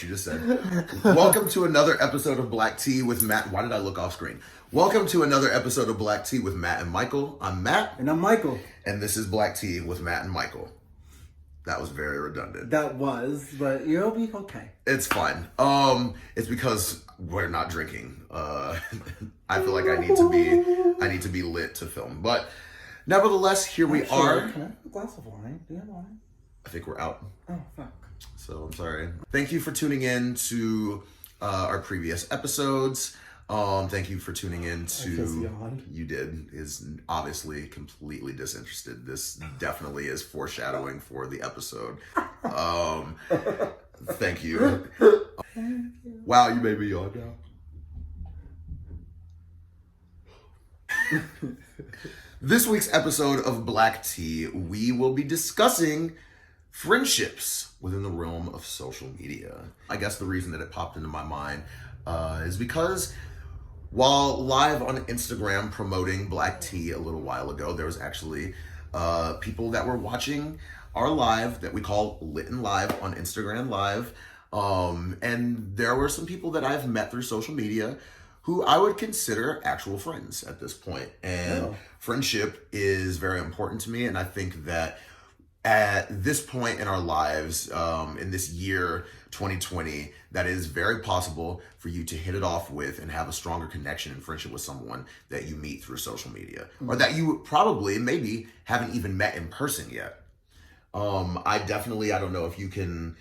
you just said. Welcome to another episode of Black Tea with Matt. Why did I look off screen? Welcome to another episode of Black Tea with Matt and Michael. I'm Matt. And I'm Michael. And this is Black Tea with Matt and Michael. That was very redundant. That was, but you'll be okay. It's fine. It's because we're not drinking. I feel like I need to be lit to film. But nevertheless, here we are. Can I have a glass of wine? Do you have wine? I think we're out. Oh, fuck. So I'm sorry. Thank you for tuning in to our previous episodes. Thank you for tuning in to. You did is obviously completely disinterested. This definitely is foreshadowing for the episode. Thank you. Wow, you made me yawn now. This week's episode of Black Tea, we will be discussing friendships within the realm of social media. I guess the reason that it popped into my mind is because while live on Instagram promoting Black Tea a little while ago, there was actually people that were watching our live that we call Lit and Live on Instagram Live. And there were some people that I've met through social media who I would consider actual friends at this point. And friendship is very important to me. And I think that at this point in our lives, in this year 2020, that is very possible for you to hit it off with and have a stronger connection and friendship with someone that you meet through social media, or that you probably maybe haven't even met in person yet. I don't know if you can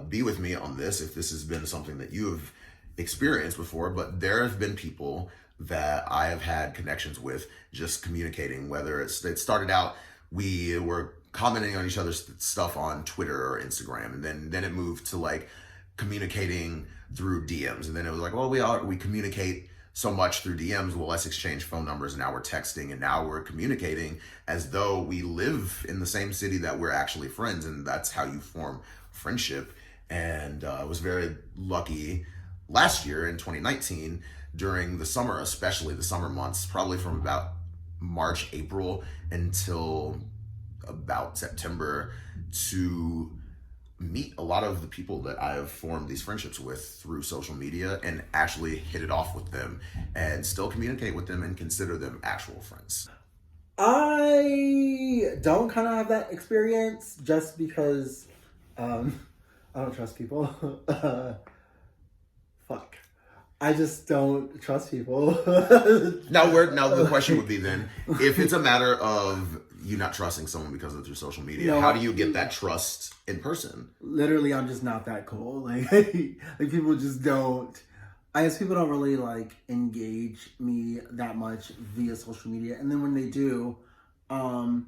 be with me on this, if this has been something that you have experienced before, but there have been people that I have had connections with just communicating, whether it started out, we were commenting on each other's stuff on Twitter or Instagram, and then it moved to like communicating through DMs, and then it was like, well, we communicate so much through DMs, well, let's exchange phone numbers, and now we're texting, and now we're communicating as though we live in the same city, that we're actually friends, and that's how you form friendship. And I was very lucky last year in 2019 during the summer, especially the summer months, probably from about March, April until about September, to meet a lot of the people that I have formed these friendships with through social media and actually hit it off with them and still communicate with them and consider them actual friends. I don't kind of have that experience just because I don't trust people. Fuck. I just don't trust people. Now the question would be then, if it's a matter of you not trusting someone because of through social media, how do you get that trust in person? Literally, I'm just not that cool. Like people just don't. I guess people don't really like engage me that much via social media, and then when they do, I'll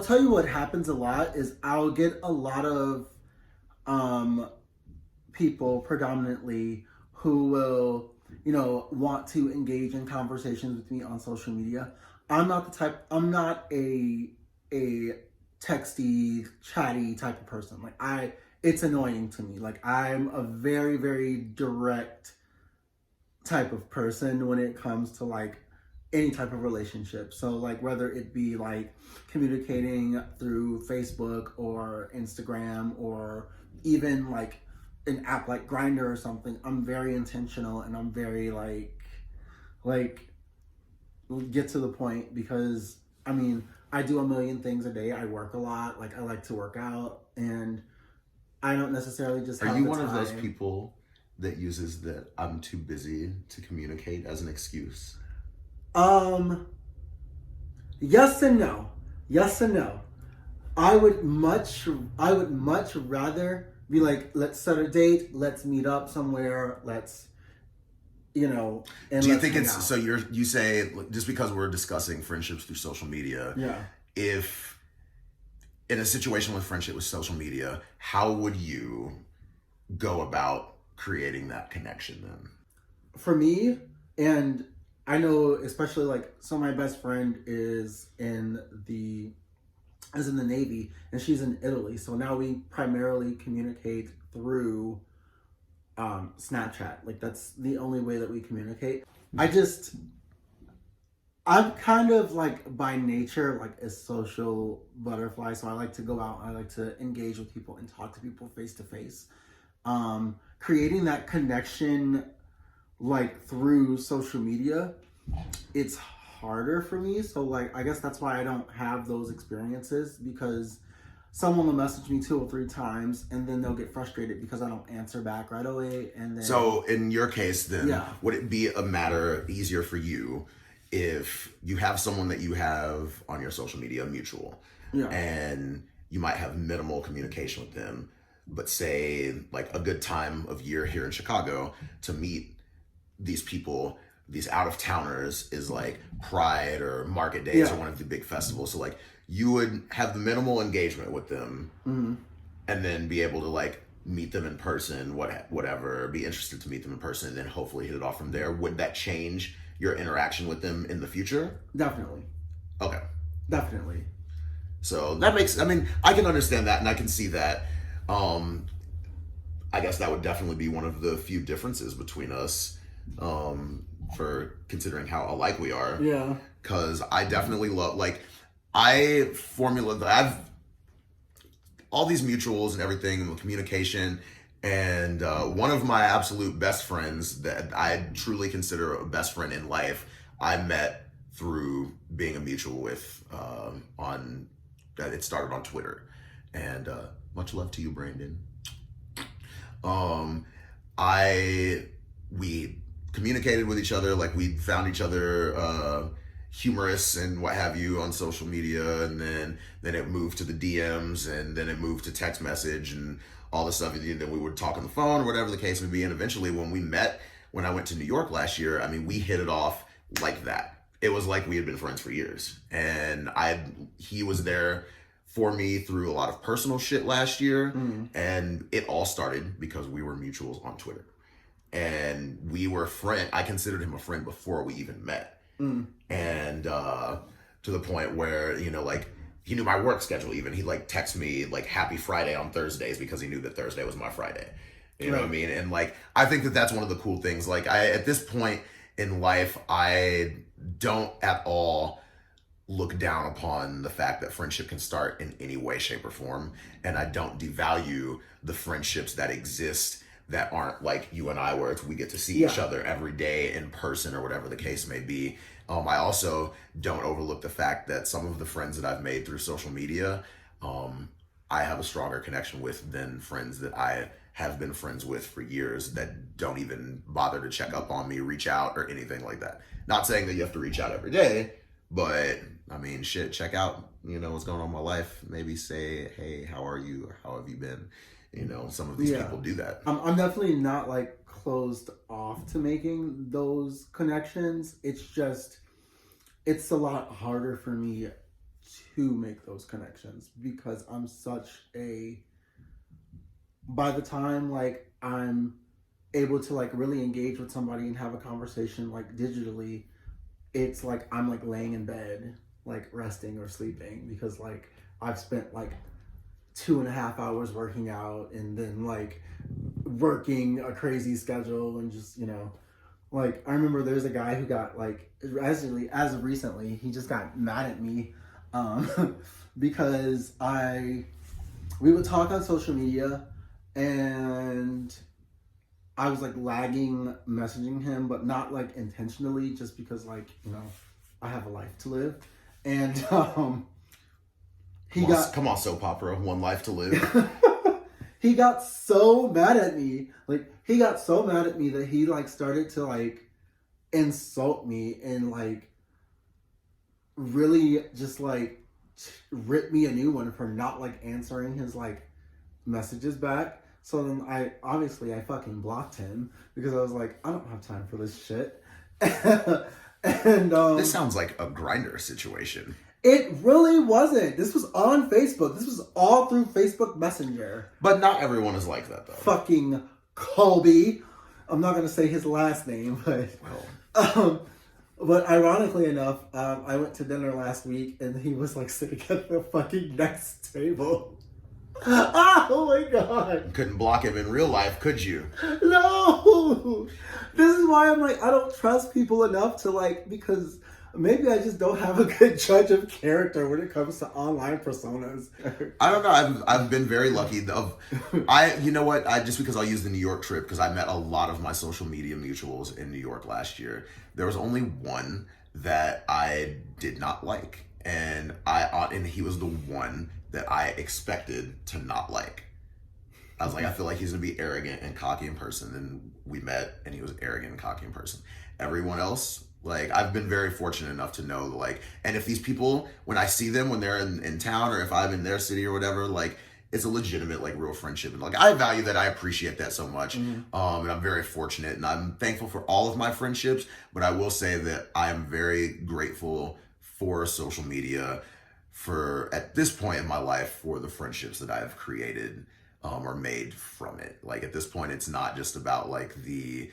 tell you what happens a lot is I'll get a lot of people predominantly who will, want to engage in conversations with me on social media. I'm not a texty, chatty type of person. Like it's annoying to me. Like I'm a very, very direct type of person when it comes to like any type of relationship. So like whether it be like communicating through Facebook or Instagram or even like an app like Grindr or something, I'm very intentional and I'm very like get to the point, because I do a million things a day. I work a lot. Like I like to work out, and I don't necessarily just have Are you the one time. of those people that uses that I'm too busy to communicate as an excuse? Yes and no. Yes and no. I would much rather be like, let's set a date, let's meet up somewhere, let's and do you think it's out. So you say, just because we're discussing friendships through social media, if in a situation with friendship with social media, how would you go about creating that connection then? For me, and I know especially my best friend is in the Navy, and she's in Italy, so now we primarily communicate through Snapchat. Like that's the only way that we communicate. I'm kind of like by nature like a social butterfly, so I like to go out. I like to engage with people and talk to people face to face. Creating that connection like through social media, it's harder for me. So like I guess that's why I don't have those experiences, because someone will message me 2 or 3 times and then they'll get frustrated because I don't answer back right away. And then So in your case, then, Yeah. would it be a matter easier for you if you have someone that you have on your social media mutual, Yeah. and you might have minimal communication with them, but say like a good time of year here in Chicago to meet these people, these out of towners, is like Pride or Market Days Yeah. or one of the big festivals. So like you would have the minimal engagement with them, and then be able to like meet them in person, whatever, be interested to meet them in person, and then hopefully hit it off from there. Would that change your interaction with them in the future? Definitely. Okay. Definitely. So that makes, I mean, I can understand that and I can see that. I guess that would definitely be one of the few differences between us, for considering how alike we are. Yeah. Because I definitely love, like, I've all these mutuals and everything and the communication. And one of my absolute best friends that I truly consider a best friend in life, I met through being a mutual with it started on Twitter. And much love to you, Brandon. We communicated with each other, like we found each other humorous and what have you on social media, and then it moved to the DMs, and then it moved to text message and all this stuff, and then we would talk on the phone or whatever the case may be. And eventually when we met, when I went to New York last year, I mean, we hit it off like that. It was like we had been friends for years, and he was there for me through a lot of personal shit last year, and it all started because we were mutuals on Twitter, and we were I considered him a friend before we even met. And to the point where, you know, like, he knew my work schedule even. He like text me like happy Friday on Thursdays because he knew that Thursday was my Friday. You know what I mean? And like, I think that that's one of the cool things. Like, at this point in life, I don't at all look down upon the fact that friendship can start in any way, shape, or form. And I don't devalue the friendships that exist that aren't like you and I, where we get to see each other every day in person or whatever the case may be. I also don't overlook the fact that some of the friends that I've made through social media, I have a stronger connection with than friends that I have been friends with for years that don't even bother to check up on me, reach out, or anything like that. Not saying that you have to reach out every day, but I mean, shit, check out, you know, what's going on in my life. Maybe say, hey, how are you? Or how have you been? You know, some of these people do that. I'm definitely not like closed off to making those connections. It's just, it's a lot harder for me to make those connections because I'm such by the time like I'm able to like really engage with somebody and have a conversation like digitally, it's like I'm like laying in bed, like resting or sleeping, because like I've spent like 2.5 hours working out and then like working a crazy schedule and just, you know, like I remember there's a guy who got like as of recently, he just got mad at me because we would talk on social media and I was like lagging messaging him, but not like intentionally, just because like, you know, I have a life to live. And come on, soap opera, one life to live. He got so mad at me. Like, he got so mad at me that he like started to like insult me and like really just like rip me a new one for not like answering his like messages back. So then I fucking blocked him because I was like, I don't have time for this shit. And this sounds like a Grindr situation. It really wasn't. This was on Facebook. This was all through Facebook Messenger. But not everyone is like that, though. Fucking Colby. I'm not going to say his last name, but... Well. But ironically enough, I went to dinner last week, and he was, like, sitting at the fucking next table. Oh, my God. You couldn't block him in real life, could you? No! This is why I'm like, I don't trust people enough to, like... Because Maybe I just don't have a good judge of character when it comes to online personas. I don't know. I've been very lucky. You know what? Just because I'll use the New York trip because I met a lot of my social media mutuals in New York last year. There was only one that I did not like, and he was the one that I expected to not like. I was like, I feel like he's gonna be arrogant and cocky in person. And we met, and he was arrogant and cocky in person. Everyone else, like, I've been very fortunate enough to know, like, and if these people, when I see them, when they're in town, or if I'm in their city or whatever, like, it's a legitimate, like, real friendship. And, like, I value that. I appreciate that so much. And I'm very fortunate. And I'm thankful for all of my friendships. But I will say that I am very grateful for social media, at this point in my life, for the friendships that I have created or made from it. Like, at this point, it's not just about, like, it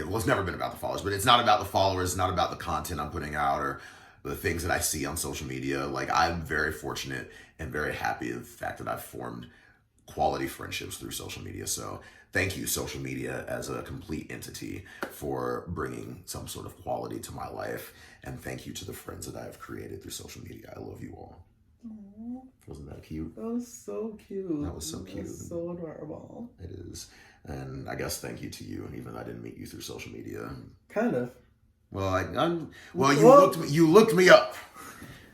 was never been about the followers, but it's not about the followers, it's not about the content I'm putting out or the things that I see on social media. Like, I'm very fortunate and very happy of the fact that I've formed quality friendships through social media. So thank you, social media as a complete entity, for bringing some sort of quality to my life. And thank you to the friends that I have created through social media. I love you all. Aww. Wasn't that cute? That was so cute. That was so cute. Was so adorable. It is. And I guess thank you to you, even though I didn't meet you through social media. Kind of. Well, you looked me up.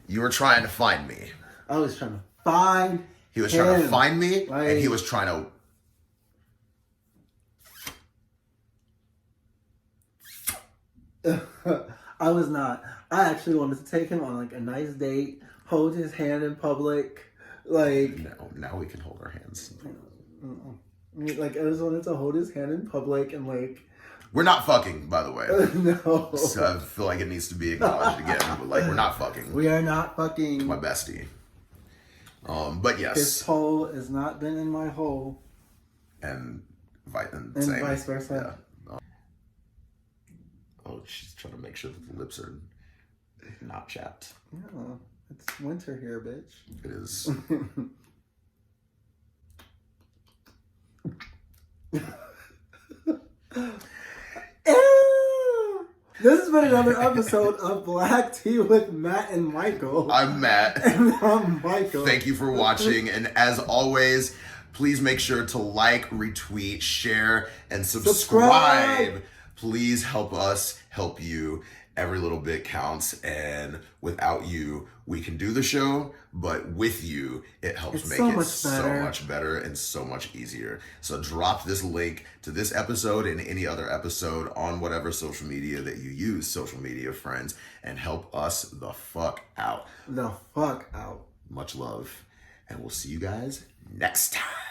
You were trying to find me. I was trying to find He was him. trying to find me, Like, and he was trying to... I was not. I actually wanted to take him on, like, a nice date, hold his hand in public, like... No, now we can hold our hands. Like, I just wanted to hold his hand in public and, like... We're not fucking, by the way. No. So I feel like it needs to be acknowledged again. But, like, we're not fucking. We are not fucking. My bestie. But yes. His hole has not been in my hole. And same. Vice versa. Yeah. Oh, she's trying to make sure that the lips are not chapped. Yeah, it's winter here, bitch. It is. This has been another episode of Black Tea with Matt and Michael. I'm Matt. And I'm Michael. Thank you for watching. And as always, please make sure to like, retweet, share, and subscribe. Please help us help you. Every little bit counts. And without you, we can do the show. But with you, it helps make it so much better and so much easier. So drop this link to this episode and any other episode on whatever social media that you use, social media friends, and help us the fuck out. The fuck out. Much love. And we'll see you guys next time.